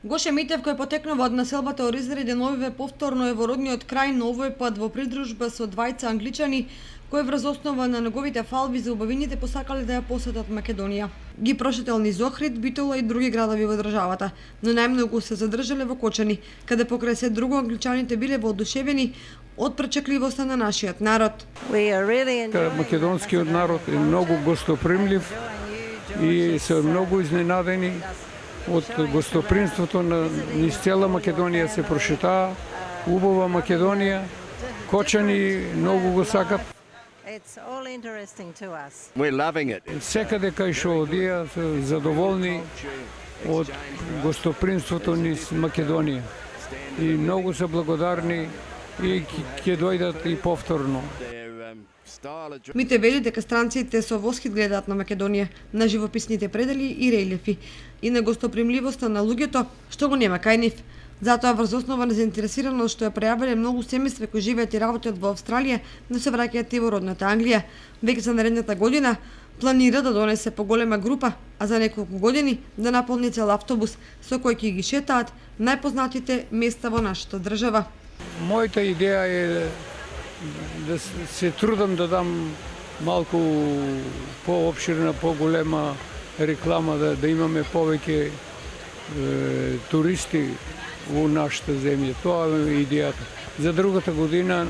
Гоше Митев, кој потекнува од населбата Оризари Деновиве, повторно е во родниот крај, но овој пат во придружба со двајца англичани, кои врз основа на неговите фалби за убавините посакале да ја посетат Македонија. Ги прошетел низ Охрид, Битола и други градови во државата, но најмногу се задржале во Кочани, каде покрај се друго англичаните биле воодушевени од пречекливоста на нашиот народ. Македонскиот народ е многу гостопримлив и се многу изненадени од гостопримството на низ цела Македонија се прошетаа. Убава Македонија, Кочани многу го сакат. Секаде кај што одија се задоволни од гостопримството низ Македонија. И многу се благодарни и ќе дојдат и повторно. Мите вели дека странците со восхит гледаат на Македонија, на живописните предели и релефи и на гостопримливоста на луѓето, што го нема кај нив. Затоа врз основа на заинтересираност што ја пројавиле многу семејства кои живеат и работат во Австралија, но се враќаат и во родната Англија. Веќе за наредната година планира да донесе поголема група, а за неколку години да наполни цел автобус со кој ќе ги шетаат најпознатите места во нашата држава. Мојата идеја е да се трудам да дам малку поопширна, поголема реклама, да имаме повеќе туристи во нашата земја. Тоа е идејата. За другата година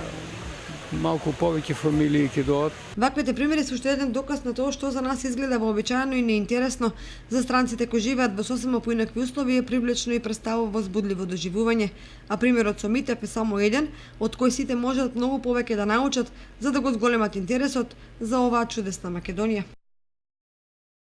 малку повеќе фамилии ќе дојдат. Ваквите примери се уште еден доказ на тоа што за нас изгледа вообичаено и неинтересно, за странците кои живеат во сосема поинакви услови е привлечно и представува возбудливо доживување. А примерот со Митев е само еден, од кој сите можат многу повеќе да научат за да го зголемат интересот за оваа чудесна Македонија.